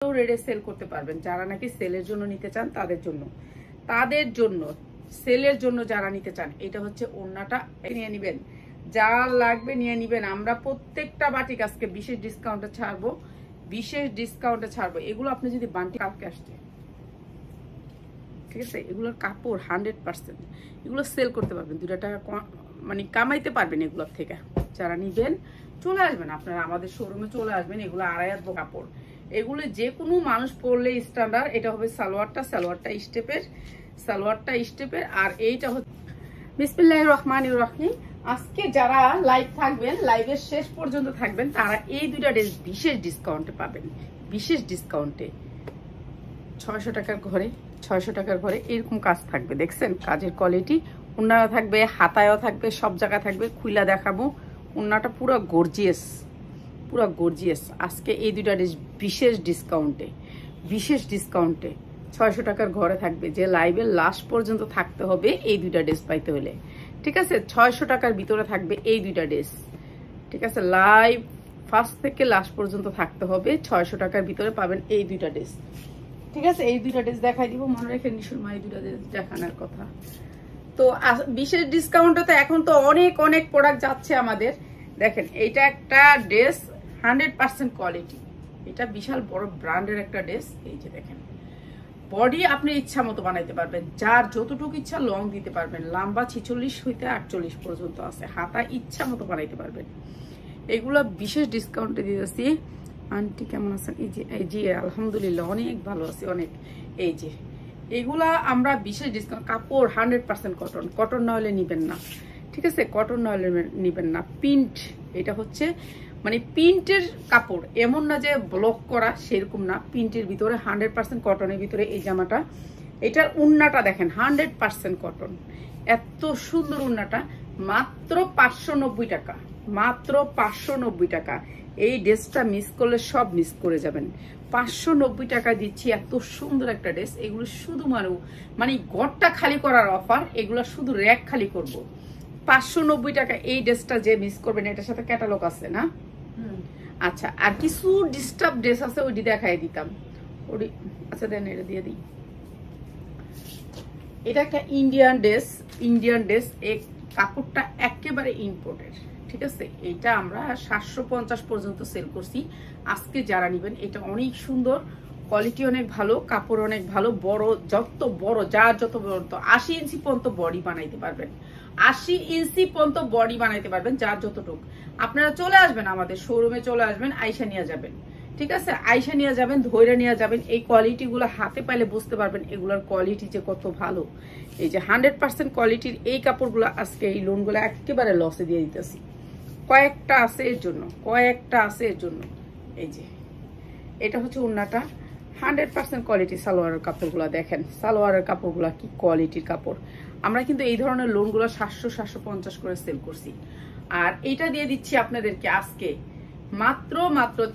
রেডে sell করতে পারবেন। যারা নাকি সেলের জন্য নিতে চান তাদের জন্য সেলের জন্য যারা নিতে চান, এটা হচ্ছে ওড়নাটা নিয়ে নিবেন, যা লাগবে নিয়ে নিবেন। আমরা প্রত্যেকটা বাটিক আজকে বিশেষ ডিসকাউন্টে ছাড়বো। এগুলো আপনি যদি বান্টি কালকে আসছে, ঠিক আছে, এগুলোর কাপড় 100%, এগুলো সেল করতে পারবেন, 2 টাকা মানে কামাইতে পারবেন এগুলোর থেকে। যারা নিবেন চলে আসবেন, আপনারা আমাদের শোরুমে চলে আসবেন। এগুলো 2.5 কাপড়, এগুলো যে কোনো মানুষ পরলে স্ট্যান্ডার্ড। এটা হবে সালোয়ারটা স্টেপের আর এইটা হচ্ছে বিসমিল্লাহির রহমানির রহিম। আজকে যারা লাইভ থাকবেন, লাইভের শেষ পর্যন্ত থাকবেন, তারা এই 2টা ড্রেস বিশেষ ডিসকাউন্টে পাবেন। বিশেষ ডিসকাউন্টে 600 টাকার ঘরে এরকম কাজ থাকবে। দেখছেন কাজের কোয়ালিটি, ওড়নাও থাকবে, হাতায়ও থাকবে, সব জায়গা থাকবে। খুইলা দেখাবো, ওড়নাটা পুরো গর্জিয়াস। আজকে এই 2টা ড্রেস বিশেষ ডিসকাউন্টে 600 টাকার ঘরে থাকবে। যে লাইভের লাস্ট পর্যন্ত থাকতে হবে এই 2টা ড্রেস পাইতে হলে, ঠিক আছে। 600 টাকার ভিতরে থাকবে এই 2টা ড্রেস, ঠিক আছে। লাইভ ফার্স্ট থেকে লাস্ট পর্যন্ত থাকতে হবে, 600 টাকার ভিতরে পাবেন এই 2টা ড্রেস, ঠিক আছে। এই 2টা ড্রেস দেখাই দিব, মনে রেখে নিশুমা এই 2টা ড্রেস দেখানোর কথা। তো বিশেষ ডিসকাউন্টে তো এখন তো অনেক প্রোডাক্ট যাচ্ছে আমাদের। দেখেন এইটা একটা ড্রেস 100% কোয়ালিটি, এটা বিশাল বড় ব্র্যান্ডের একটা ড্রেস। এই যে দেখেন, বডি আপনি ইচ্ছা মতো বানাইতে পারবেন, যার যতটুকু ইচ্ছা লং দিতে পারবেন। লম্বা 46 হইতে 48 পর্যন্ত আছে, হাতা ইচ্ছা মতো বানাইতে পারবেন। এগুলো বিশেষ ডিসকাউন্টে দিতেছি। আন্টি কেমন আছেন? এই যে আলহামদুলিল্লাহ অনেক ভালো আছি, অনেক। এই যে এগুলা আমরা বিশেষ ডিসকাউন্ট, কাপড় 100% কটন না হলে নিবেন না, ঠিক আছে। কটন না হলে নিবেন না। প্রিন্ট, এটা হচ্ছে মানে প্রিন্টের কাপড়, এমন না যে ব্লক করা, সেরকম না। প্রিন্টের ভিতরে 100% কটনের ভিতরে এই জামাটা। এটার উন্নাটা দেখেন 100% কটন, এত সুন্দর উন্নাটা। মাত্র 590 টাকা, মাত্র 590 টাকা। এই ড্রেসটা মিস করলে সব মিস করে যাবেন। 590 টাকা দিচ্ছি এত সুন্দর একটা ড্রেস। এগুলো শুধু মানে ঘরটা খালি করার অফার, এগুলো শুধু র্যাক খালি করব। 590 টাকা এই ড্রেসটা যে মিস করবেন, এটার সাথে ক্যাটালগ আছে না? আচ্ছা, আর কিছু ডিস্টার্ব ড্রেস আছে, ওইটি দেখাই দিতাম। আচ্ছা দেন, এটা দিয়ে দিই। এটা একটা ইন্ডিয়ান ড্রেস। এই কাপড়টা একেবারে ইম্পোর্টেড, ঠিক আছে। এটা আমরা 750 পর্যন্ত সেল করছি। আজকে যারা নিবেন, এটা অনেক সুন্দর, কোয়ালিটি অনেক ভালো, কাপড় অনেক ভালো। বড়, যত বড়, যার যত বড়, 80 ইঞ্চি পর্যন্ত বডি বানাইতে পারবেন। 80 ইঞ্চি পর্যন্ত বডি বানাইতে পারবেন, যার যতটুক। আপনারা চলে আসবেন, আমাদের শোরুমে চলে আসবেন, আইসা নিয়ে যাবেন, ঠিক আছে। আইসা নিয়ে যাবেন, ধৈর্য নিয়ে যাবেন। এই কোয়ালিটিগুলো হাতে পাইলে বুঝতে পারবেন এগুলোর কোয়ালিটি যে কত ভালো। এই যে 100% কোয়ালিটির এই কাপড়গুলো আজকে এই লোনগুলো একেবারে লসে দিয়ে দিতেছি। কয়েকটা আছে এর জন্য। এই যে এটা হচ্ছে ওড়নাটা, 100% কোয়ালিটি। সালোয়ারের কাপড়গুলো দেখেন, সালোয়ারের কাপড়গুলো কি কোয়ালিটির কাপড়। আমরা কিন্তু এই ধরনের লোনগুলো 700-750 করে সেল করছি। আর এটা দিয়ে দিচ্ছি আপনাদেরকে আজকে মাত্র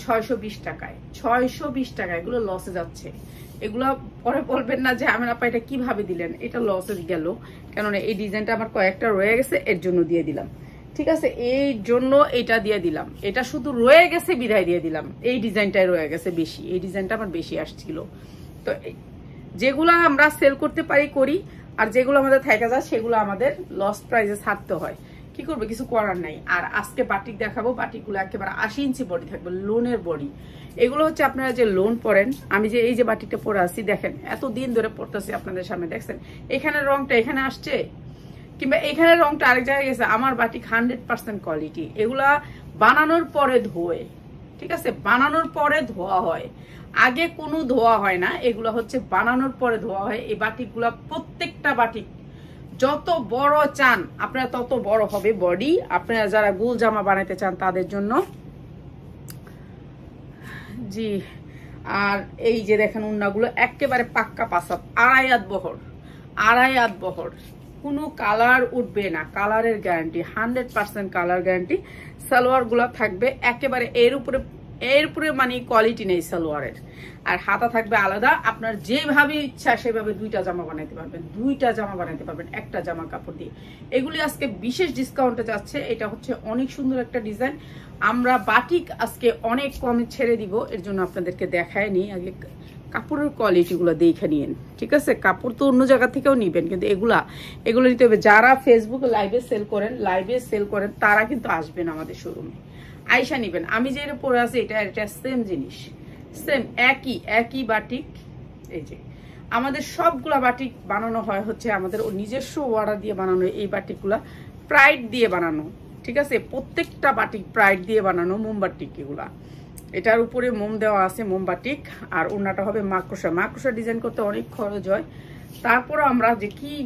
620 টাকায়। 620 টাকা। এগুলো লসে যাচ্ছে, এগুলো পরে বলবেন না যে আমি আপা এটা কিভাবে দিলেন। এটা লসে গেল, কেননা এই ডিজাইনটা আমার কয়েকটা রয়ে গেছে, এর জন্য দিয়ে দিলাম, ঠিক আছে। এই জন্য এটা দিয়ে দিলাম, এটা শুধু রয়ে গেছে বিদায় দিয়ে দিলাম। এই ডিজাইনটাই রয়ে গেছে বেশি, এই ডিজাইনটা আমার বেশি আসছিল। তো যেগুলো আমরা সেল করতে পারি করি, আর যেগুলো আমাদের থেকে যায় সেগুলো আমাদের লস প্রাইসে ছাড়তে হয়। কি করবে, কিছু করার নাই। আর আজকে বাটিক দেখাবো, বাটিকগুলো একেবারে 80 ইঞ্চি বডি থাকবে, লোনের বডি। এগুলো হচ্ছে আপনারা যে লোন পরেন, আমি যে এই যে বাটিকটা পরে আসছি, দেখেন এতদিন ধরে পড়তেছি আপনাদের সামনে। দেখছেন এখানে রংটা এখানে আসছে, কিংবা এখানে রংটা আরেক জায়গায় গেছে। আমার বাটিক 100% কোয়ালিটি। এগুলা বানানোর পরে ধোয়, ঠিক আছে, বানানোর পরে ধোয়া হয়, আগে কোনো ধোয়া হয় না। এগুলো হচ্ছে বানানোর পরে ধোয়া হয়। এই বাটিকগুলা প্রত্যেকটা বাটিক যত বড় চান আপনারা তত বড় হবে বডি। আপনারা যারা গোল জামা বানাইতে চান তাদের জন্য, জি। আর এই যে দেখেন উন্নাগুলো একেবারে পাক্কা পাসাব, 2.5 হাত বহর, কোনো কালার উঠবে না, কালারের গ্যারান্টি, 100% কালার গ্যারান্টি। সালোয়ার গুলা থাকবে একেবারে এর উপরে এরপরে মানে কোয়ালিটি নেই সালোয়ারের। আর হাতা থাকবে আলাদা, আপনার যেভাবে ইচ্ছা সেভাবে দুইটা জামা বানাইতে পারবেন, দুইটা জামা বানাইতে পারবেন একটা জামা কাপড় দিয়ে। এগুলি আজকে বিশেষ ডিসকাউন্টে যাচ্ছে। এটা হচ্ছে অনেক সুন্দর একটা ডিজাইন। আমরা বাটিক আজকে অনেক কমে ছেড়ে দিব, এর জন্য আপনাদেরকে দেখায় নি। আগে কাপড়ের কোয়ালিটিগুলো দেখে নিন, ঠিক আছে? কাপড় তো অন্য জায়গা থেকেও নিবেন, কিন্তু এগুলো নিতে হবে। যারা ফেসবুকে লাইভে সেল করেন তারা কিন্তু আসবেন আমাদের শোরুমে, আয়সা নিবেন। আমি যেটা পরে আছি এটা সেম জিনিস, সেম একই বাটিক। এই যে আমাদের সবগুলা বাটিক বানানো হয় হচ্ছে আমাদের নিজস্ব অর্ডার দিয়ে বানানো। এই বাটিকগুলা প্রাইড দিয়ে বানানো, ঠিক আছে? প্রত্যেকটা বাটিক প্রাইড দিয়ে বানানো মোমবাটিক এগুলা। এটার উপরে মোম দেওয়া আছে, মোমবাটিক। আর ওড়নাটা হবে মাকড়সা ডিজাইন করতে অনেক খরচ হয়। তারপর আমরা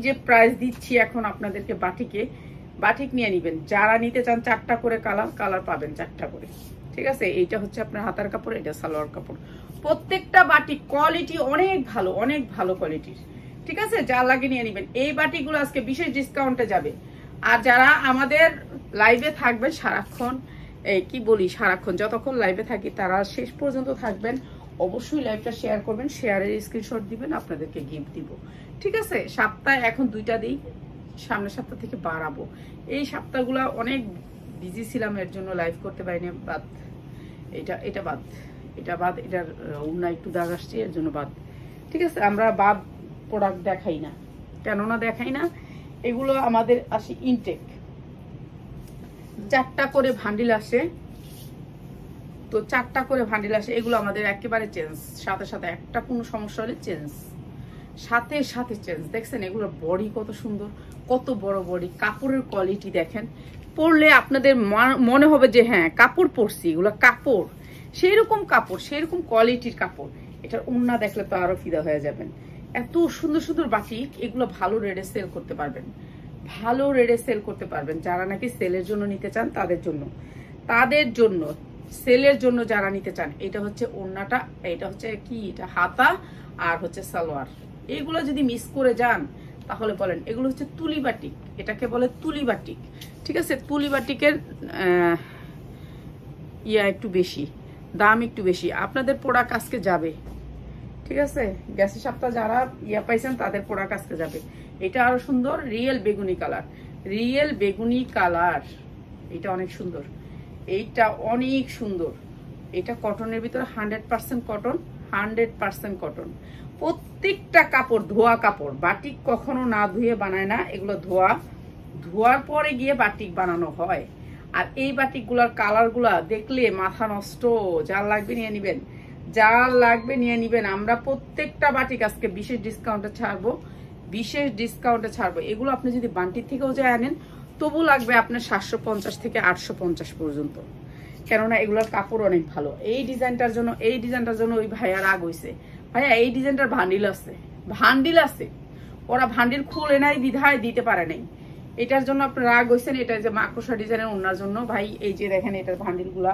যে প্রাইস দিচ্ছি এখন আপনাদেরকে, বাটিক নিয়ে নিবেন। যারা নিতে চান 4টা করে কালার পাবেন, 4টা করে, ঠিক আছে? এইটা হচ্ছে আপনার হাতার কাপড়, এটা সালোয়ার কাপড়। প্রত্যেকটা বাটিক কোয়ালিটি অনেক ভালো কোয়ালিটির, ঠিক আছে? যা লাগে নিয়ে নিবেন। এই বাটিকগুলো আজকে বিশেষ ডিসকাউন্টে যাবে। আর যারা আমাদের লাইভে থাকবেন সারাক্ষণ, সারাক্ষণ যতক্ষণ লাইভে থাকি তারা শেষ পর্যন্ত থাকবেন। অবশ্যই লাইভটা শেয়ার করবেন, শেয়ারের স্ক্রিনশট দিবেন, আপনাদেরকে গিফট দিব, ঠিক আছে? সপ্তাহে এখন 2টা দিই, সামনের সপ্তাহ থেকে বাড়াবো। এই সপ্তাহগুলো অনেক বিজি ছিলাম, এর জন্য লাইভ করতে পারিনি। বাদ, এটা বাদ, এটার ওড়না একটু দাগ আসছে, এর জন্য বাদ, ঠিক আছে? আমরা বাদ প্রোডাক্ট দেখাই না, কেননা দেখাই না, এগুলো আমাদের আসে ইনটেক। 4টা করে ভান্ডিল আসে, তো 4টা করে ভান্ডিল আসে। এগুলো আমাদের একেবারে চেঞ্জ, সাথে একটা কোনো সমস্যা হলে চেঞ্জ, সাথে চেঞ্জ। দেখছেন এগুলোর বডি কত সুন্দর, কত বড় বডি। কাপড়ের কোয়ালিটি দেখেন, পরলে আপনাদের মনে হবে যে হ্যাঁ কাপড় পরছি। এগুলো কাপড় সেইরকম কোয়ালিটির কাপড়। এটার ওড়না দেখলে তো আরো ফিদা হয়ে যাবেন। এত সুন্দর বাটিক, এগুলো ভালো রেটে সেল করতে পারবেন। যারা নাকি সেলের জন্য নিতে চান তাদের জন্য সেলের জন্য যারা নিতে চান, এটা হচ্ছে ওড়নাটা, এটা হচ্ছে এটা হাতা, আর হচ্ছে সালোয়ার। এগুলো যদি মিস করে যান তাহলে বলেন এগুলো হচ্ছে তুলি বাটিক, এটাকে বলে তুলি বাটিক, ঠিক আছে? তুলি বাটিকের একটু বেশি দাম, একটু বেশি। আপনাদের প্রোডাক্ট আজকে যাবে, ঠিক আছে? গ্যাসের সপ্তাহ যারা পাইছেন তাদের প্রোডাক্ট আজকে যাবে। এটা আরো সুন্দর, রিয়েল বেগুনি কালার। এটা অনেক সুন্দর, এটা কটনের ভিতরে 100% কটন। প্রত্যেকটা কাপড় ধোয়া কাপড়। বাটিক কখনো না ধুয়ে বানায় না, এগুলো ধোয়ার পরে গিয়ে বাটিক বানানো হয়। আর এই বাটিকগুলার কালারগুলা দেখলে মাথা নষ্ট। যা লাগবে নিয়ে নিবেন। আমরা প্রত্যেকটা বাটিক আজকে বিশেষ ডিসকাউন্টে ছাড়বো। এগুলো আপনি যদি বান্টির থেকেও যায় আনেন তবু লাগবে আপনার 750 থেকে 850 পর্যন্ত, কেননা এগুলোর কাপড় অনেক ভালো। এই ডিজাইনটার জন্য ওই ভাইয়া রাগ হইছে। ভাইয়া এই ডিজাইনটার ভান্ডিল আছে, ওরা ভান্ডিল খুলে নাই বিধায় দিতে পারে নাই। এটার জন্য আপনার রাগ হয়েছেন। এটা যে মাকড়সা ডিজাইনের ওনার জন্য ভাই, এই যে দেখেন এটার ভান্ডিল গুলা,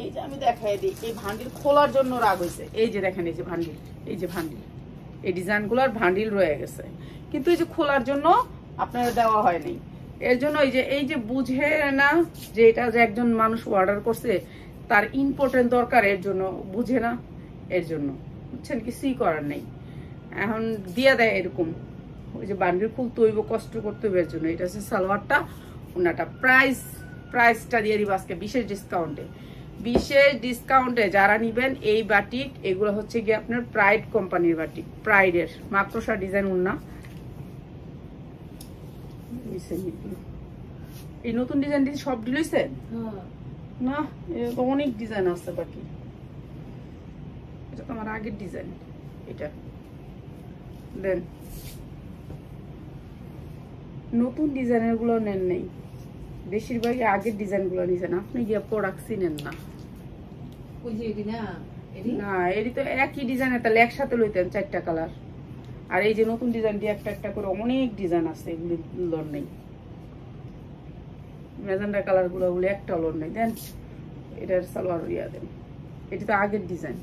এই যে আমি দেখাই দিই, এই ভান্ডিল খোলার জন্য রাগ হয়েছে। এই যে দেখেন এই যে ভান্ডিল, এই ডিজাইন গুলার ভান্ডিল রয়ে গেছে, কিন্তু এই যে খোলার জন্য আপনারা দেওয়া হয়নি। এর জন্য এই যে বুঝে না যে এটা যে একজন মানুষ অর্ডার করছে তার ইম্পর্টেন্ট দরকার, এর জন্য বুঝে না, এর জন্য বুঝছেন, কিছুই করার নেই। এখন দিয়া দেয় এরকম, ওই যে বান্ডিল খুলতে হইব, কষ্ট করতে হবে, এর জন্য। এটা হচ্ছে সালোয়ারটা, ওনাটা। প্রাইসটা দিয়ে দিব আজকে বিশেষ ডিসকাউন্টে যারা নিবেন এই বাটিক। এগুলো হচ্ছে গিয়ে আপনার প্রাইড কোম্পানির বাটিক, প্রাইডের মাকড়সা ডিজাইন ওড়না। এই নতুন ডিজাইন সব দিলেছেন না? অনেক ডিজাইন আছে বাকি। এটা তো আমার আগের ডিজাইন, এটা দেন। নতুন ডিজাইনের গুলো নেন নেই, বেশিরভাগই আগের ডিজাইন গুলো নিছেন। আপনি গিয়ে প্রোডাক্ট চিনেন না। না, এরই তো একই ডিজাইনের, তাহলে একসাথে লইতেন 4টা কালার। আর এই যে নতুন ডিজাইন দিয়ে একটা করে অনেক ডিজাইন আছে, এগুলি লোন নেই। ম্যাজেন্ডা কালার গুলো একটা লোন নেই। দেন এটার সালোয়ার দেন, এটা তো আগের ডিজাইন।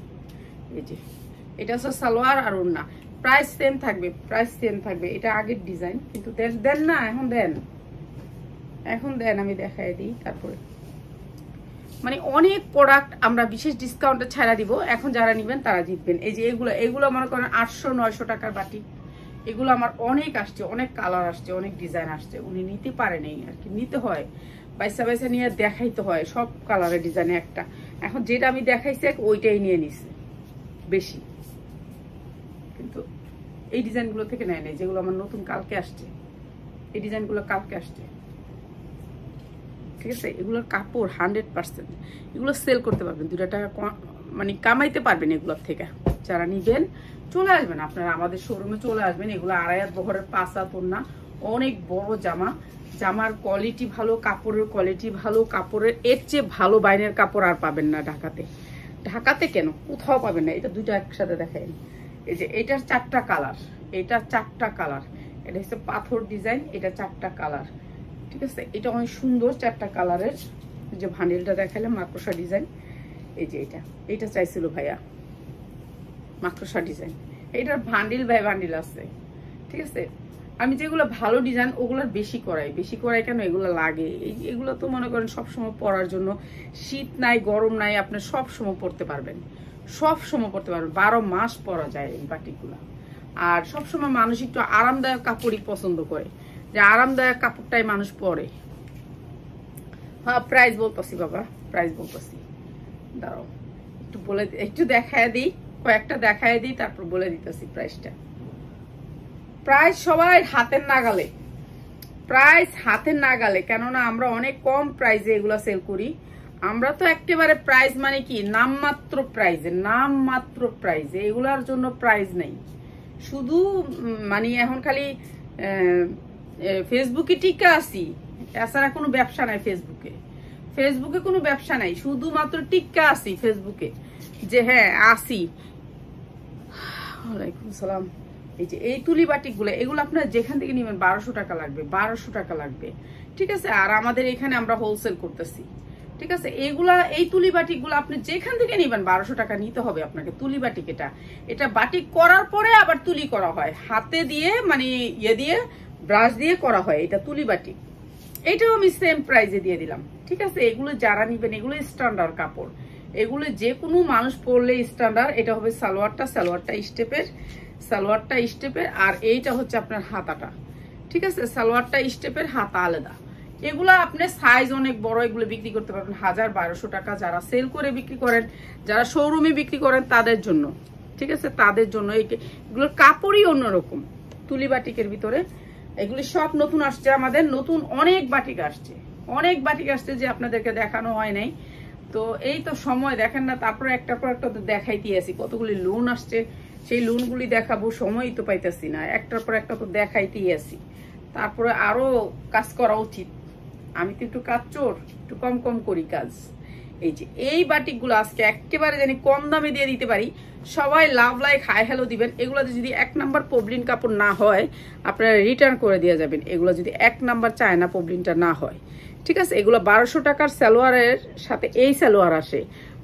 এই যে এটা হচ্ছে সালোয়ার আর ওড়না। প্রাইস সেম থাকবে। এটা আগের ডিজাইন, কিন্তু দেন না, এখন দেন আমি দেখাই দিই। তারপরে মানে অনেক প্রোডাক্ট আমরা বিশেষ ডিসকাউন্টে ছাড়া দিব। এখন যারা নেবেন তারা জিতবেন। এই যে এগুলো মনে করেন 800-900 টাকার বাটি। এগুলো আমার অনেক আসছে, অনেক কালার আসছে, অনেক ডিজাইন আসছে। উনি নিতে পারেনি আর কি, নিতে হয় বাইসা বাইসা নিয়ে দেখাইতে হয় সব কালারের ডিজাইনে একটা। এখন যেটা আমি দেখাইছি ওইটাই নিয়ে নিছে বেশি, কিন্তু এই ডিজাইনগুলো থেকে নেয় নাই, যেগুলো আমার নতুন কালকে আসছে। এই ডিজাইনগুলো কালকে আসছে, ঠিক আছে। এগুলোর কাপড় 100%, এগুলো সেল করতে পারবেন, 2 টাকা মানে কামাইতে পারবেন এগুলোর থেকে। যারা নিবেন চলে আসবেন আপনারা আমাদের শোরুমে চলে আসবেন। এগুলো 2.5 হাত বহরের 5 হাত ওড়না, অনেক বড় জামা। জামার কোয়ালিটি ভালো, কাপড়ের কোয়ালিটি ভালো। কাপড়ের এর চেয়ে ভালো বাইরের কাপড় আর পাবেন না ঢাকাতে। ঢাকাতে কেন, কোথাও পাবেন না। এটা দুইটা একসাথে দেখেন। এই যে এটার 4টা কালার, এটা 4টা কালার। এটা হচ্ছে পাথর ডিজাইন, এটা 4টা কালার, ঠিক আছে। এটা অনেক সুন্দর 4টা কালারের। যে ভান্ডিলটা দেখালাম মাকড়সা ডিজাইন, এই যে এটা চাইছিল ভাইয়া মাকড়সা ডিজাইন। এটার ভান্ডিল ভাই ভান্ডিল আছে, ঠিক আছে। আমি যেগুলো ভালো ডিজাইন ওগুলোর বেশি করাই কেন, এগুলো লাগে। এগুলো তো মনে করেন সবসময় পরার জন্য, শীত নাই গরম নাই, আপনি সবসময় পরতে পারবেন, 12 মাস পরা যায় এই বাটিকগুলো। আর সবসময় মানুষ একটু আরামদায়ক কাপড়ই পছন্দ করে, যে আরামদায়ক কাপড়টাই মানুষ পরে। হ্যাঁ প্রাইস বলতেছি বাবা, প্রাইস বলতেছি, দাঁড়াও একটু দেখায় দিই, কয়েকটা দেখায় দিই, তারপর বলে দিতেছি প্রাইসটা। প্রাইস সবাই হাতের নাগালে, প্রাইস হাতের নাগালে, কেননা আমরা অনেক কম প্রাইসে এগুলা সেল করি। আমরা তো একেবারে প্রাইস মানে কি নামমাত্র প্রাইসে, এগুলার জন্য প্রাইস নেই। শুধু মানে এখন খালি ফেসবুকে টিকা আছি, এছাড়া কোনো ব্যবসা নাই। ফেসবুকে কোনো ব্যবসা নাই, শুধুমাত্র টিকা আছি ফেসবুকে, যে হ্যাঁ আসি। ওয়ালাইকুম সালাম। এই যে এই তুলি বাটিকগুলো, এগুলো আপনারা যেখান থেকে নেবেন 1200 টাকা লাগবে, 1200 টাকা লাগবে, ঠিক আছে। আর আমাদের এখানে আমরা হোলসেল করতেছি, ঠিক আছে। এই তুলি বাটিকগুলো আপনি যেখান থেকে নেবেন 1200 টাকা নিতে হবে আপনাকে। তুলি বাটিক, এটা বাটিক করার পরে আবার তুলি করা হয়, হাতে দিয়ে মানে দিয়ে ব্রাশ দিয়ে করা হয়। এটা তুলি বাটিক, এটাও আমি সেম প্রাইসে দিয়ে দিলাম, ঠিক আছে। এগুলো যারা নিবেন, এগুলো স্ট্যান্ডার্ড কাপড়, এগুলো যে কোনো মানুষ পরলে স্ট্যান্ডার্ড। এটা হবে সালোয়ারটা স্টেপের, আর এইটা হচ্ছে আপনার হাতাটা, ঠিক আছে। সালোয়ারটা স্টেপের, হাতা আলাদা। এগুলা আপনি সাইজ অনেক বড়, এগুলো বিক্রি করতে পারবেন 1000-1200 টাকা। যারা সেল করে বিক্রি করেন, যারা শোরুমে বিক্রি করেন তাদের জন্য, ঠিক আছে, তাদের জন্য। এগুলোর কাপড়ই অন্যরকম তুলি বাটিকের ভিতরে। এগুলি সব নতুন আসছে, আমাদের নতুন অনেক বাটিক আসছে যে আপনাদেরকে দেখানো হয় নাই। তো এই তো সময় দেখেন না, তারপরে একটার পর একটা তো দেখাইতে আছি। কতগুলি লোন আসছে, সেই লোনগুলি দেখাবো, সময়ই তো পাইতেছি না। একটার পর একটা তো দেখাইতেই আছি, তারপরে আরো কাজ করা উচিত। আমি তো একটু কাজ চোর, একটু কম করি কাজ। এই যে এই বাটিকগুলো আজকে একেবারে জানি কম দামে দিয়ে দিতে পারি। সবাই লাভ লাইক হাই হ্যালো দিবেন। এগুলোতে যদি 1 নাম্বার পবলিন কাপড় না হয় আপনারা রিটার্ন করে দিয়ে যাবেন। এগুলো যদি 1 নাম্বার চায়না পবলিনটা না হয়, ঠিক আছে। এগুলো 1200 টাকার সালোয়ারের সাথে এই সালোয়ার আসে।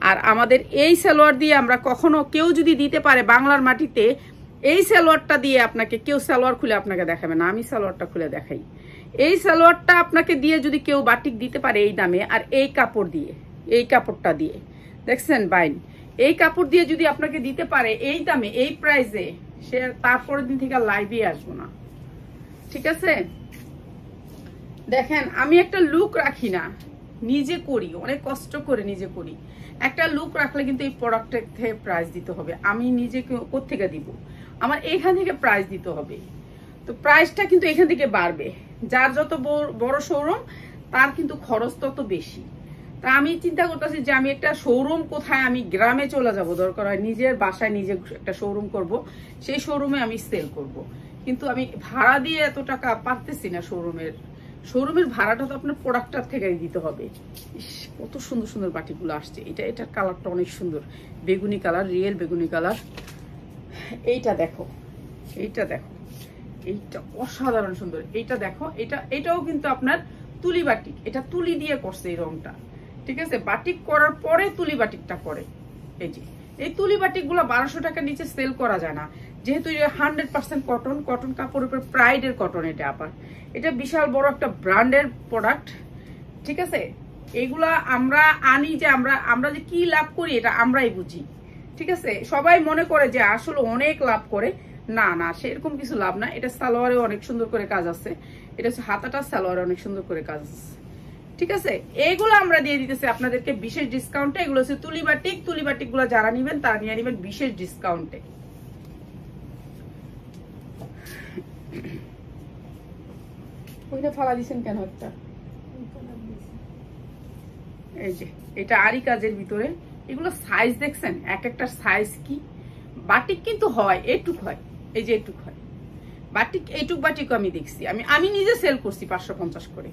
আর আমাদের এই সালোয়ার দিয়ে আমরা কখনো কেউ যদি দিতে পারে বাংলার মাটিতে, এই সালোয়ারটা দিয়ে আপনাকে কেউ সালোয়ার খুলে আপনাকে দেখাবে না, আমি সালোয়ারটা খুলে দেখাই। এই সালোয়ারটা আপনাকে দিয়ে যদি কেউ বাটিক দিতে পারে এই দামে, আর এই কাপড় দিয়ে, এই কাপড়টা দিয়ে দেখছেন বাইন, এই কাপড় দিয়ে যদি আপনাকে দিতে পারে এই দামে, এই প্রাইসে, সে তারপরের দিন থেকে লাইভে আসবো না, ঠিক আছে। দেখেন আমি একটা লুক রাখি না, নিজে করি, অনেক কষ্ট করে নিজে করি। একটা লুক রাখলে কিন্তু এই প্রোডাক্টের থেকে প্রাইস দিতে হবে। আমি নিজে কোত্থেকে দিব, আমার এইখান থেকে প্রাইস দিতে হবে। তো প্রাইসটা কিন্তু এখান থেকে বাড়বে। যার যত বড় শোরুম তার কিন্তু খরচ তত বেশি। তা আমি চিন্তা করতেছি যে আমি একটা শোরুম কোথায়, আমি গ্রামে চলে যাব, দরকার হয় নিজের বাসায় নিজে একটা শোরুম করব, সেই শোরুমে আমি সেল করব। কিন্তু আমি ভাড়া দিয়ে এত টাকা পারতেছি না। শোরুমের ভাড়াটা তো আপনার প্রোডাক্টটার থেকে দিতে হবে। কত সুন্দর সুন্দর বাটিগুলো আসছে। এটার কালারটা অনেক সুন্দর, বেগুনি কালার, রিয়েল বেগুনি কালার। এইটা দেখো, এইটা অসাধারণ সুন্দর। এইটা দেখো, এটাও কিন্তু আপনার তুলি বাটিক, এটা তুলি দিয়ে করছে এই রংটা, ঠিক আছে। বাটিক করার পরে তুলি বাটিকটা করে। এই যে এই তুলি বাটিকগুলো 1200 টাকার নিচে সেল করা যায় না, যেহেতু 100% কটন কাপড়ের উপর প্রাইডের কটন। এটা আবার এটা বিশাল বড় একটা ব্র্যান্ডের প্রোডাক্ট, ঠিক আছে। এগুলা আমরা আনি যে আমরা যে কি লাভ করি এটা আমরাই বুঝি, ঠিক আছে। সবাই মনে করে যে আসলে অনেক লাভ করে, না না সেরকম কিছু লাভ না। এটা সালোয়ারে অনেক সুন্দর করে কাজ আছে, এটা হচ্ছে হাতাটা সালোয়ারে অনেক সুন্দর করে কাজ আছে, ঠিক আছে। এইগুলো আমরা দিয়ে দিতেছি আপনাদেরকে বিশেষ ডিসকাউন্টে। এগুলো হচ্ছে তুলি বাটিক গুলো যারা নিবেন তারা নিয়ে নিবেন বিশেষ ডিসকাউন্টে। ওইটা ফালা দিচ্ছেন কেন একটা? এই যে এটা আরি কাজের ভিতরে, এগুলো সাইজ দেখছেন, এক একটা সাইজ কি। বাটিক কিন্তু হয় এটুক হয়, এই যে এটুক হয় বাটিক, এইটুক বাটিক আমি দেখছি, আমি নিজে সেল করছি 550 করে,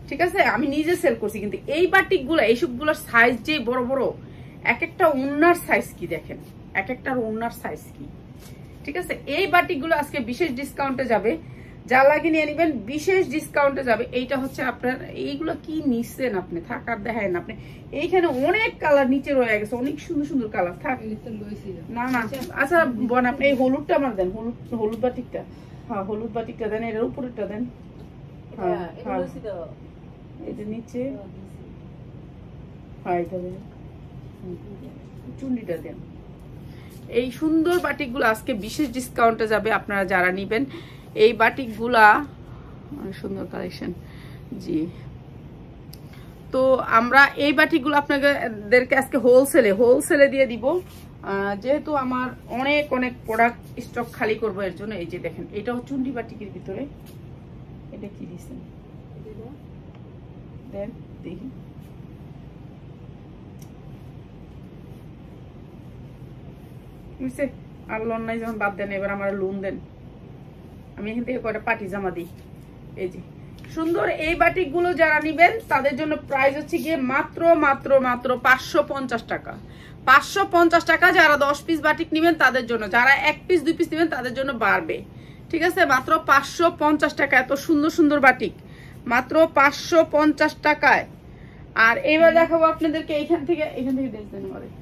ঠিক আছে। আমি নিজে সেল করছি, কিন্তু এই বাটিক গুলো এইসবগুলোর সাইজ যে বড় বড়, এক একটা ওন্নার সাইজ কি দেখেন, এক একটার ওন্নার সাইজ কি, ঠিক আছে। এই বাটিক গুলো আজকে বিশেষ ডিসকাউন্টে যাবে, যা লাগে নিয়ে নিবেন, বিশেষ ডিসকাউন্টে যাবে। এইটা হচ্ছে আপনার, এইগুলো কি নিচ্ছেন আপনি, থাকার দেখেন আপনি, এইখানে অনেক কালার নিচে রয়ে গেছে, অনেক সুন্দর সুন্দর কালার থাক না না। আচ্ছা বোন আপনি এই হলুদটা আমার দেন, হলুদ বাটিকটা, হ্যাঁ হলুদ বাটিকটা দেন, এর উপরেরটা দেন, হ্যাঁ হ্যাঁ এই যে নিচে, হ্যাঁ এটা দেন, চুন্ডিটা দেন। এই সুন্দর বাটিকগুলো আজকে বিশেষ ডিসকাউন্টে যাবে, আপনারা যারা নিবেন এই বাটিকগুলা, অনেক সুন্দর কালেকশন জি। তো আমরা এই বাটিকগুলো আপনাদেরকে আজকে হোলসেলে দিয়ে দিব, যেহেতু আমার অনেক প্রোডাক্ট স্টক খালি করবো এর জন্য। এই যে দেখেন, এটাও চুন্ডি বাটিকের ভিতরে, এটা কি দিচ্ছেন দেন দেখি, বুঝছে। আর লোন নাই যখন বাদ দেন, এবার আমার লোন দেন, আমি এখান থেকে কয়টা পাটি জামা দিই। এই যে সুন্দর এই বাটিক গুলো যারা নিবেন তাদের জন্য প্রাইস হচ্ছে গিয়ে মাত্র 550 টাকা, 550 টাকা। যারা 10 পিস বাটিক নিবেন তাদের জন্য, যারা 1 পিস 2 পিস নিবেন তাদের জন্য বাড়বে, ঠিক আছে। মাত্র 550 টাকা, এত সুন্দর সুন্দর বাটিক মাত্র 550 টাকায়। আর এইবার দেখাবো আপনাদেরকে এখান থেকে ড্রেস দেন আমাদের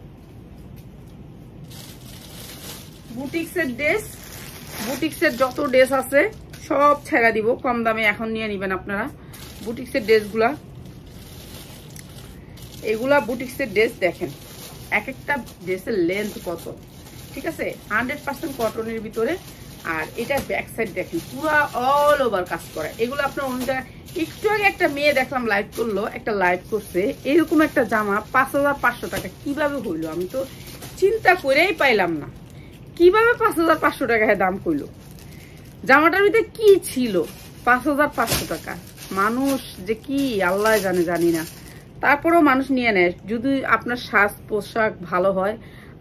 বুটিক্সের যত ড্রেস আছে সব ছেড়া দিব কম দামে, এখন নিয়ে নিবেন আপনারা বুটিক্সের ড্রেসগুলা। এগুলা বুটিক্সের ড্রেস দেখেন, এক একটা ড্রেসের লেন্থ কত, ঠিক আছে। 100% কটনের ভিতরে। আর এটা ব্যাক সাইড দেখেন, পুরো অল ওভার কাজ করা। এগুলো আপনার অন্য জায়গায়, একটু আগে একটা মেয়ে দেখলাম লাইভ করছে, এরকম একটা জামা 5500 টাকা কিভাবে হইলো, আমি তো চিন্তা করেই পাইলাম না কিভাবে 5500 টাকায় দাম কইলো। জামাটার ভিতরে কি ছিল 5500 টাকা, মানুষ যে কি আল্লাহ জানি না, তারপরেও মানুষ নিয়ে নেয়। যদি আপনার সাজ পোশাক ভালো হয়,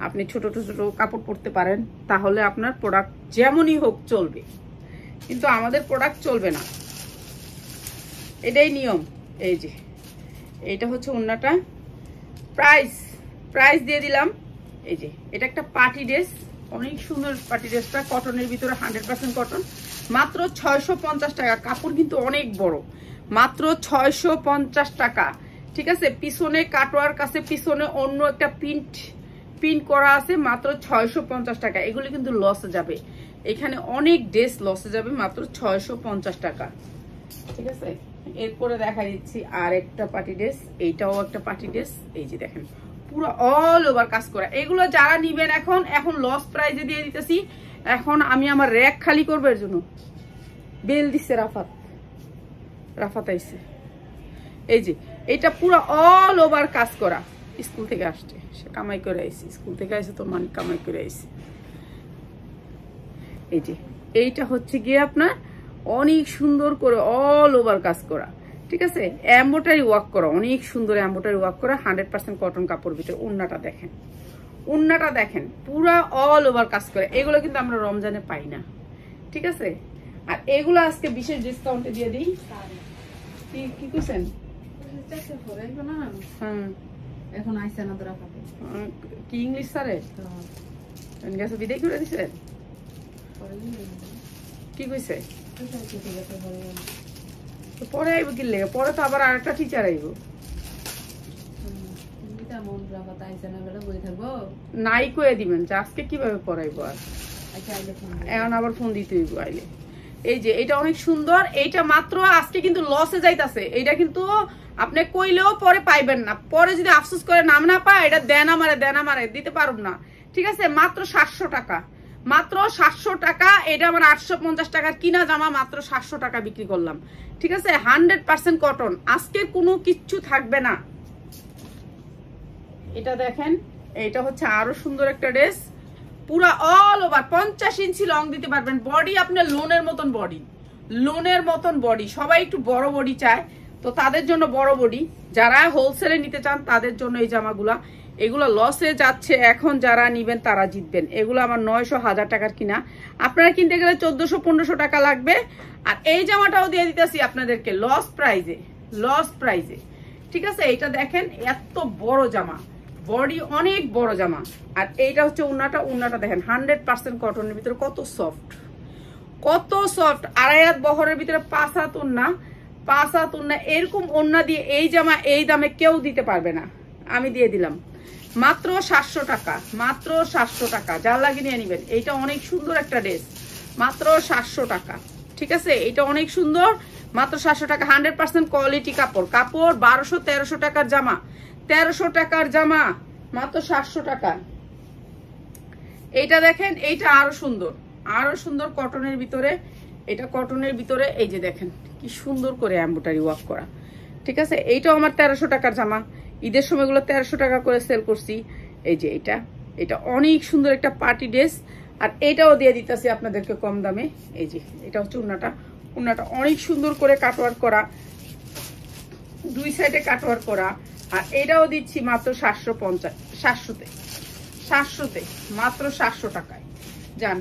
আপনি ছোট ছোট কাপড় পরতে পারেন, তাহলে আপনার প্রোডাক্ট যেমনই হোক চলবে, কিন্তু আমাদের প্রোডাক্ট চলবে না, এটাই নিয়ম। এই যে এইটা হচ্ছে ওন্নাটা, প্রাইস দিয়ে দিলাম। এই যে এটা একটা পার্টি ড্রেস, অনেক সুন্দর পার্টি ড্রেসটা, কটনের ভিতরে 100% কটন, মাত্র 650 টাকা। কাপড় কিন্তু অনেক বড়, মাত্র 650 টাকা, ঠিক আছে। পিছনে কাটোয়ার কাছে পিছনে অন্য একটা প্রিন্ট করা আছে, মাত্র 650 টাকা। এগুলো কিন্তু লসে যাবে, এখানে অনেক ড্রেস লসে যাবে, মাত্র 650 টাকা, ঠিক আছে। এরপরে দেখা দিচ্ছি আর একটা পার্টি ড্রেস, এইটাও একটা পার্টি ড্রেস। এই যে দেখেন পুরো অল ওভার কাজ করা। এগুলো যারা নিবেন এখন লস প্রাইজে দিয়ে দিতেছি। এখন আমি আমার র্যাক খালি করবো, এর জন্য বেল দিচ্ছে রাফাত আইছে। এই যে এটা পুরো অল ওভার কাজ করা, স্কুল থেকে আসছে, সে কামাই করে আইছে, স্কুল থেকে আইছে তো মানে কামাই করে আইছে। এই যে এইটা হচ্ছে গিয়ে আপনার অনেক সুন্দর করে অল ওভার কাজ করা, ঠিক আছে। এমব্রয়ডারি ওয়ার্ক করা, অনেক সুন্দর এমব্রয়ডারি ওয়ার্ক করা, 100% কটন কাপড় ভিতরে। ওন্নাটা দেখেন পুরা অল ওভার কাজ করে। এগুলো কিন্তু আমরা রমজানে পাই না, ঠিক আছে। আর এগুলো আজকে বিশেষ ডিসকাউন্টে দিয়ে দিই। কি কইছেন? এখন আইছে না ধরা কি ইংলিশ স্যারে গেছে বিদায় করে দিছেন? কি কইছে? পরে আইব কি লেগে? পরে তো আবার আরেকটা টিচার আইব। নাই কয়ে দিবেন যে আজকে কিভাবে পড়াইবো। আর এখন আবার ফোন দিতে হইব আইলে। এই যে এটা অনেক সুন্দর, এইটা মাত্র আজকে কিন্তু লসে যাইতাছে, এইটা কিন্তু আপনি কইলেও পরে পাইবেন না, পরে যদি আফসোস করে নাম না পায় এটা দেন আমারে দিতে পারব না, ঠিক আছে? মাত্র 700 টাকা, মাত্র 700 টাকা। এটা আমার 850 টাকার কিনা জামা মাত্র 700 টাকা বিক্রি করলাম, ঠিক আছে? 100% কটন, আজকে কোনো কিচ্ছু থাকবে না। এটা দেখেন, এটা হচ্ছে আরো সুন্দর একটা ড্রেস, পুরা অল ওভার 50 ইঞ্চি লং দিতে পারবেন। বডি আপনার লোনের মতন বডি, সবাই একটু বড় বডি চায়, তো তাদের জন্য বড় বডি। যারা হোলসেলে নিতে চান তাদের জন্য এই জামাগুলা, এগুলো লসে যাচ্ছে এখন, যারা নিবেন তারা জিতবেন। এগুলো আমার 900-1000 টাকার কিনা, আপনারা কিনতে গেলে 1400-1500 টাকা লাগবে। আর এই জামাটাও দিয়ে দিতেছি আপনাদেরকে লস প্রাইজে, ঠিক আছে? এটা দেখেন এত বড় জামা, বডি অনেক বড় জামা। আর এইটা হচ্ছে উন্নাটা দেখেন 100% কটনের ভিতরে কত সফট, আড়াই হাত বহরের ভিতরে 5 হাত উন্না, এরকম ওন্না দিয়ে এই জামা এই দামে কেউ দিতে পারবে না, আমি দিয়ে দিলাম মাত্র 700 টাকা, মাত্র 700 টাকা। যার লাগে নিয়ে নিবেন, এইটা অনেক সুন্দর একটা ড্রেস, মাত্র 700 টাকা, ঠিক আছে? এটা অনেক সুন্দর, মাত্র 700 টাকা। 100% কোয়ালিটি কাপড় 1200-1300 টাকার জামা, 1300 টাকার জামা মাত্র 700 টাকা। এইটা দেখেন, এইটা আরো সুন্দর কটনের ভিতরে, এটা কটনের ভিতরে এই যে দেখেন কি সুন্দর করে এমব্রয়ডারি ওয়ার্ক করা, ঠিক আছে? এইটাও আমার 1300 টাকার জামা, ঈদের সময়গুলো 1300 টাকা করে সেল করছি। এই যে এটা অনেক সুন্দর একটা পার্টি ড্রেস, আর এইটাও দিয়ে দিতেছি আপনাদেরকে কম দামে। এই যে এটা হচ্ছে উন্নাটা অনেক সুন্দর করে কাটওয়ার্ক করা, দুই সাইডে কাটওয়ার্ক করা। আর এটাও দিচ্ছি মাত্র 700-তে, মাত্র 700 টাকায়।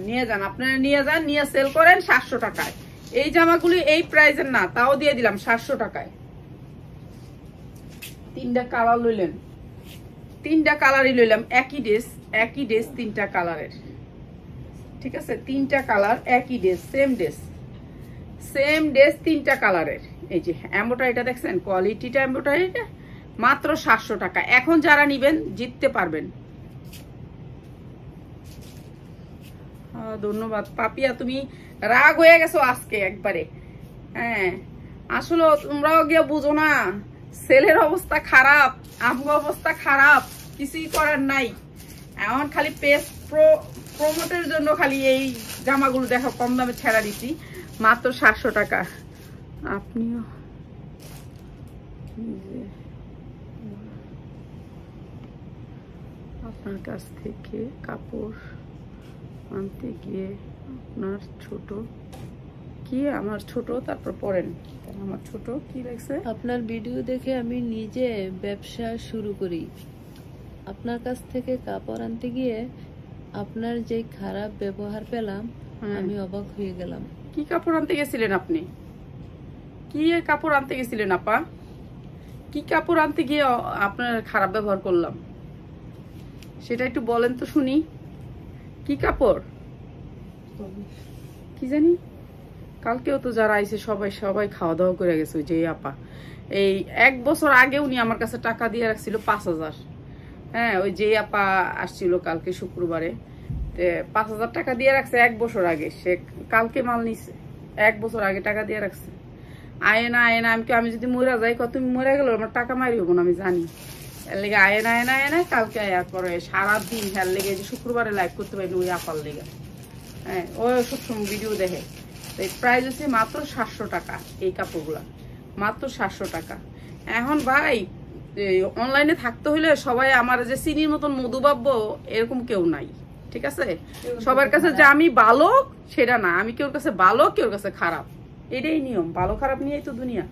নিয়ে যান, আপনারা নিয়ে সেল করেন 700 টাকায়। এই জামাগুলি এই প্রাইসের না, তাও দিয়ে দিলাম 700 টাকায়। 3টা কালারই লইলাম, একই ড্রেস 3টা কালারের, ঠিক আছে? 3টা কালার একই ড্রেস, সেম ড্রেস 3টা কালারের। এই যে এমব্রয়ডারিটা দেখছেন, কোয়ালিটিটা এমব্রয়ডারিটা মাত্র 700 টাকা। এখন যারা নিবেন জিততে পারবেন। ধন্যবাদ পাপিয়া, তুমি রাগ হয়ে গেছো আজকে একবারে। হ্যাঁ, আসলে তোমরাও গিয়ে বুঝো না, সেলের অবস্থা খারাপ, আমগো অবস্থা খারাপ, কিছুই করার নাই। এখন খালি পেজ প্রমোটের জন্য খালি এই জামাগুলো দেখো কম দামে ছেড়া দিছি, মাত্র 700 টাকা। আপনিও আপনার কাছ থেকে কাপড় আনতে গিয়ে আপনার ছোট কি, আমার ছোট, তারপর পড়েন আমার ছোট কি লাগছে। আপনার ভিডিও দেখে আমি নিজে ব্যবসা শুরু করি, আপনার কাছ থেকে কাপড় আনতে গিয়ে আপনার যে খারাপ ব্যবহার পেলাম, আমি অবাক হয়ে গেলাম। কি কাপড় আনতে গেছিলেন আপনি? কি কাপড় আনতে গেছিলেন আপা? কি কাপড় আনতে গিয়ে আপনার খারাপ ব্যবহার করলাম সেটা একটু বলেন তো শুনি। কি কাপড় কি জানি? কালকেও তো যারা আইছে সবাই খাওয়া দাওয়া করে গেছে। যে আপা এই 1 বছর আগে উনি আমার কাছে টাকা দিয়ে রাখছিল 5000। হ্যাঁ, ওই যে আপা আসছিল কালকে শুক্রবারে, 5000 টাকা দিয়ে রাখছে 1 বছর আগে। সে কালকে মাল নিছে, 1 বছর আগে টাকা দিয়ে রাখছে। আয় না আমি যদি মরা যাই, তুমি মরে গেল আমার টাকা মারি হবো না, আমি জানি। এর লেগে আয় না কালকে আয়ার পরে সারাদিন হের লেগে যে শুক্রবারে লাইভ করতে পারিনি ওই আপার লেগে। হ্যাঁ, ও সবসময় ভিডিও দেখে। প্রাইস হচ্ছে মাত্র 700 টাকা, এই কাপড়গুলা মাত্র 700 টাকা। এখন ভাই অনলাইনে থাকতে হইলে সবাই আমার যে চিনির মতন মধু ভাববো এরকম কেউ নাই, ঠিক আছে? সবার কাছে যে আমি ভালো সেটা না, আমি কেউর কাছে ভালো কেউর কাছে খারাপ, এটাই নিয়ম। ভালো খারাপ নিয়েই তো দুনিয়া,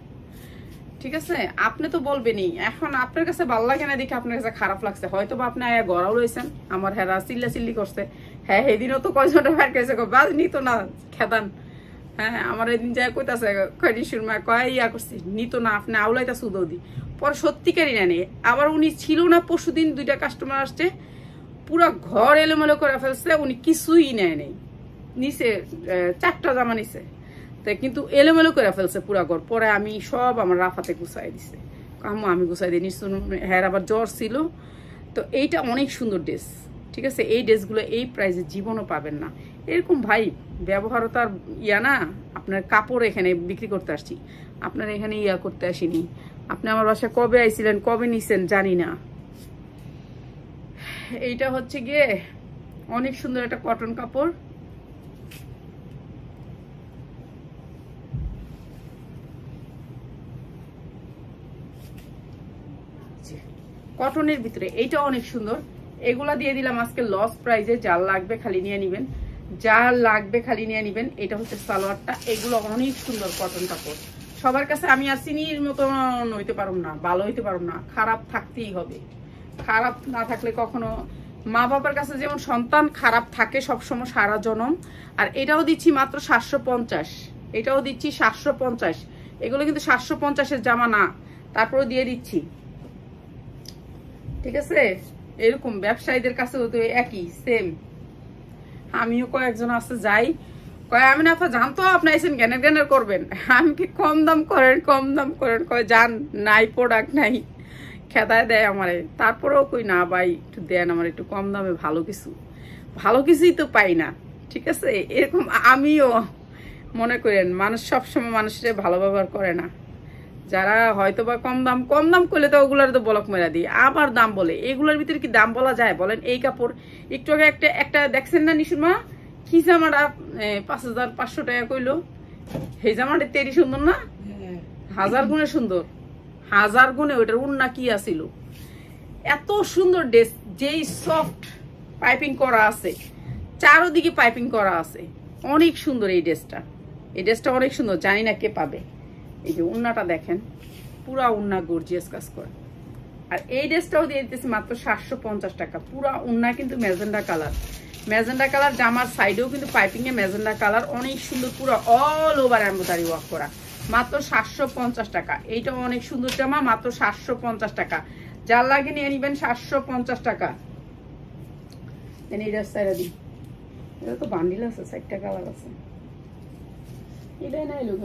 ঠিক আছে? আপনি তো বলবেনই। এখন আপনার কাছে ভালো লাগে না দেখে আপনার কাছে খারাপ লাগছে, হয়তো বা আপনি আয়া গড়াও রয়েছেন। আমার হেরা চিল্লি করছে, হ্যাঁ সেদিনও তো কয়জনটা ভাই কেছে বাজ নিত না খেদান। হ্যাঁ, আমার এদিন যায় কইতাছে কয়টি সুরমা কয় ইয়া করছি, নিত না, আপনি আউলাইতা সুদৌদি। পরে সত্যিকারই নেয়নি। আবার উনি ছিল না, পরশুদিন 2টা কাস্টমার আসছে, পুরো ঘর এলোমেলো করে ফেলছে, উনি কিছুই নেয় নেই। নিচে 4টা জামা নিছে, তাই কিন্তু এলোমেলো করে ফেলছে পুরা ঘর। পরে আমি সব আমার রাফাতে গুছাই দিছে, আমি গুছাই দিই। নিশ্চয় হ্যাঁ, আবার জ্বর ছিল। তো এইটা অনেক সুন্দর ড্রেস, ঠিক আছে, এই ড্রেসগুলো এই প্রাইসে জীবনও পাবেন না। এরকম ভাই ব্যবহারতার না, আপনার কাপড় এখানে বিক্রি করতে আসছি, আপনার এখানে করতে আসিনি। আপনি আমার বাসায় কবে আইছিলেন, কবে নিছেন জানি না। এইটা হচ্ছে গিয়ে অনেক সুন্দর একটা কটন কাপড়, কটনের ভিতরে এইটা অনেক সুন্দর। এগুলা দিয়ে দিলাম আজকে লস প্রাইজে, যার লাগবে খালি নিয়ে নিবেন, যার লাগবে খালি নিয়ে নিবেন। এটা হচ্ছে সালোয়ারটা, এগুলো অনেক সুন্দর কটন কাপড়। সবার কাছে আমি আর চিনির মতন হইতে পারুম না, ভালো হইতে পারুম না, খারাপ থাকতেই হবে। খারাপ না থাকলে কখনো, মা বাবার কাছে যেমন সন্তান খারাপ থাকে সবসময় সারা জনম। আর এটাও দিচ্ছি মাত্র 750, এটাও দিচ্ছি 750। এগুলো কিন্তু 750-এর জামা না, তারপরে দিয়ে দিচ্ছি, ঠিক আছে। এরকম ব্যবসায়ীদের কাছেও তো একই সেম। আমিও কয়েকজন আছে যাই, কয় আমি না জানতো আপনি এসেন জ্ঞানের জ্ঞানের করবেন, আমি কি কম দাম করেন, কম দাম করেন, কয় জান নাই প্রোডাক্ট নাই, খেদায় দেয় আমারে। তারপরেও কই না ভাই একটু দেন আমার একটু কম দামে, ভালো কিছু, ভালো কিছুই তো পাই না, ঠিক আছে। এরকম আমিও মনে করেন, মানুষ সবসময় মানুষের ভালো ব্যবহার করে না। যারা হয়তো বা কম দাম করলে তো ওগুলার তো বলক মেরা দিই, আবার দাম বলে। এগুলোর ভিতরে কি দাম বলা যায় বলেন? এই কাপড় একটু আগে একটা দেখছেন না নিশুমা, কি জামাটা 5500 টাকা কইলো, সেই জামাটা তেরি সুন্দর না, হাজার গুণে সুন্দর, হাজার গুণে। ওইটার উন্না কি আসিল, এত সুন্দর ড্রেস, যেই সফট পাইপিং করা আছে, চারোদিকে পাইপিং করা আছে, অনেক সুন্দর এই ড্রেসটা। এই ড্রেসটা অনেক সুন্দর, জানি না কে পাবে। এই যে উন্নাটা দেখেন, পুরা উন্না গর্জিয়াস কাজ করে। আর এই ড্রেসটাও দিয়ে দিতেছি মাত্র 750 টাকা। পুরা উন্না কিন্তু ম্যাজেন্ডা কালার, ম্যাজেন্ডা কালার, জামার সাইডেও কিন্তু পাইপিং এ ম্যাজেন্ডা কালার, অনেক সুন্দর, পুরো অল ওভার এমব্রয়ডারি ওয়ার্ক করা, মাত্র 750 টাকা। এইটাও অনেক সুন্দর জামা, মাত্র 750 টাকা। যার লাগে নিয়ে নিবেন 750 টাকা। এই রাস্তায় দিই, এটা তো বান্ডিল আছে, 4টা কালার আছে, এটাই নাই লোক।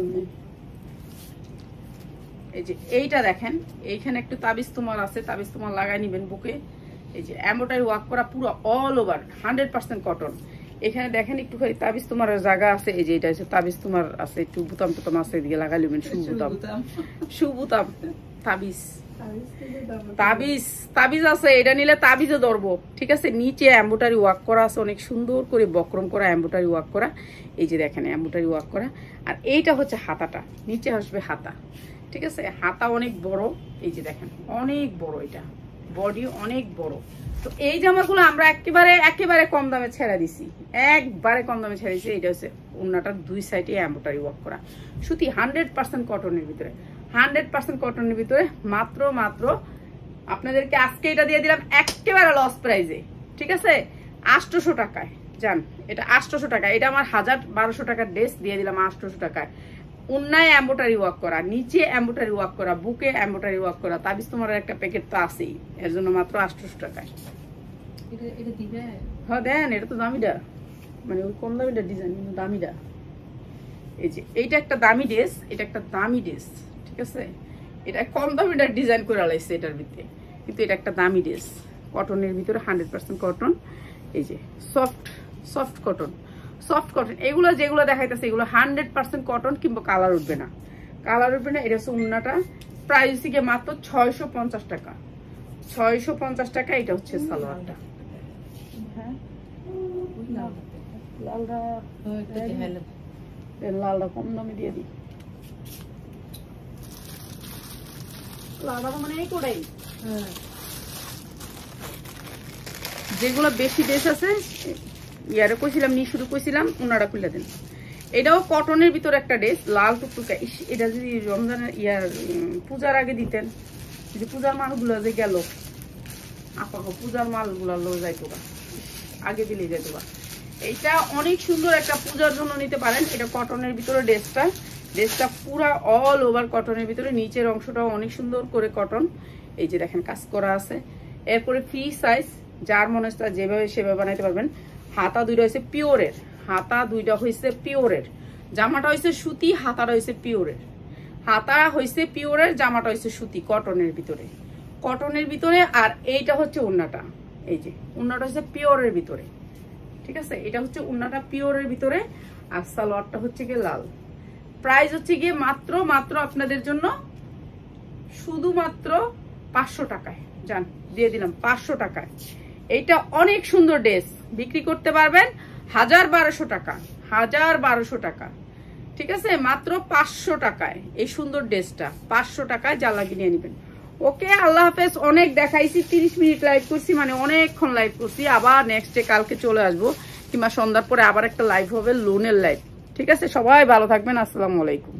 এই যে এইটা দেখেন, এইখানে একটু তাবিজ তোমার আছে, তাবিজ তোমার লাগাই নিবেন বুকে। এই যে এমব্রয়ডারি ওয়ার্ক করা, পুরো অল ওভার 100% কটন। এখানে দেখেন একটু তাবিজ তোমার জায়গা আছে, এই যে এটা হচ্ছে তাবিজ তোমার আছে, একটু বুতাম টুতাম আছে, এদিকে লাগাই নেবেন, সুবুতাম তাবিজ, তাবিজ আছে, এটা নিলে তাবিজও ধরবো, ঠিক আছে। নিচে এমব্রয়ডারি ওয়ার্ক করা আছে, অনেক সুন্দর করে বক্রম করা এমব্রয়ডারি ওয়ার্ক করা। এই যে দেখেন এমব্রয়ডারি ওয়ার্ক করা। আর এইটা হচ্ছে হাতাটা, নিচে আসবে হাতা, ঠিক আছে। হাতা অনেক বড়, এই যে দেখেন অনেক বড়, এটা বডি অনেক বড়। তো এই জামাগুলো আমরা একেবারে কম দামে ছেড়ে দিছি, একবারে কম দামে ছেড়ে দিছি। এটা হচ্ছে ওন্নাটার দুই সাইডে এমব্রয়ডারি ওয়ার্ক করা, সুতি 100% কটনের ভিতরে, 100% কটনের ভিতরে। মাত্র আপনাদেরকে আজকে এটা দিয়ে দিলাম একেবারে লস প্রাইজে, ঠিক আছে, 800 টাকায়। জান এটা 800 টাকা, এটা আমার 1200 টাকার ড্রেস দিয়ে দিলাম 800 টাকায়। উন্নায় এমব্রয়ডারি ওয়ার্ক করা, নিচে এমব্রয়ডারি ওয়ার্ক করা, বুকে এমব্রয়ডারি ওয়ার্ক করা, তাবিজ তোমার একটা প্যাকেট তো আছেই, এর জন্য মাত্র 800 টাকায়। হ্যাঁ দেন, এটা তো দামিটা, মানে ওই কম দামিটা ডিজাইন, কিন্তু দামিটা। এই যে এইটা একটা দামি ড্রেস, এটা একটা দামি ড্রেস, ঠিক আছে। এটা কম দামিটার ডিজাইন করে লাইছে এটার ভিতরে, কিন্তু এটা একটা দামি ড্রেস, কটনের ভিতরে 100% কটন। এই যে সফট কটন, সফট কটন। এগুলো যেগুলো দেখাইতেছে এগুলো 100% কটন, কিংবা কালার উঠবে না, কালার উঠবে না। এটা হচ্ছে উন্নাটা, প্রাইস থেকে মাত্র 650 টাকা, 650 টাকা। এটা হচ্ছে সালোয়ারটা। হ্যাঁ লালটা কম দামে দিয়ে দিই, লালটা মানে এই করেই। যেগুলো বেশি ড্রেস আছে ইয়ারে কইছিলাম, শুধু কইছিলাম ওনারা খুলে দেন। এটাও কটনের ভিতরে একটা ড্রেস, লাল টুকটুকা। এটা যদি রমজানের পূজার আগে দিতেন, যে পূজার মালগুলো যে গেল, আপাকে পূজার মালগুলো লো যাইতো, আগে দিলেই যাইতো। এইটা অনেক সুন্দর, একটা পূজার জন্য নিতে পারেন। এটা কটনের ভিতরে ড্রেসটা পুরা অল ওভার কটনের ভিতরে, নিচের অংশটাও অনেক সুন্দর করে কটন। এই যে দেখেন কাজ করা আছে। এরপরে ফ্রি সাইজ, যার মনে হয় যেভাবে সেভাবে বানাইতে পারবেন। হাতা দুইটা হয়েছে পিওরের, হাতা দুইটা হয়েছে পিওরের, জামাটা হয়েছে সুতি, হাতাটা হয়েছে পিওরের, হাতা হয়েছে পিওরের, জামাটা হয়েছে সুতি, কটনের ভিতরে। আর এইটা হচ্ছে ওন্নাটা, এই যে উন্নাটা হচ্ছে পিওরের ভিতরে, ঠিক আছে, এটা হচ্ছে উন্নাটা পিওরের ভিতরে, আর সালোয়ারটা হচ্ছে গিয়ে লাল। প্রাইস হচ্ছে গিয়ে মাত্র আপনাদের জন্য শুধুমাত্র 500 টাকায়, জান দিয়ে দিলাম 500 টাকায়। এইটা অনেক সুন্দর ড্রেস, বিক্রি করতে পারবেন 1000-1200 টাকা, 1000-1200 টাকা, ঠিক আছে, মাত্র 500 টাকায় এই সুন্দর ড্রেসটা 500 টাকায় যা লাগিয়ে নিয়ে নেবেন। ওকে, আল্লাহ হাফেজ। অনেক দেখাইছি, 30 মিনিট লাইভ করছি, মানে অনেকক্ষণ লাইভ করছি। আবার নেক্সট ডে কালকে চলে আসবো, কিংবা সন্ধ্যার পরে আবার একটা লাইভ হবে, লোনের লাইভ। ঠিক আছে, সবাই ভালো থাকবেন। আসসালামু আলাইকুম।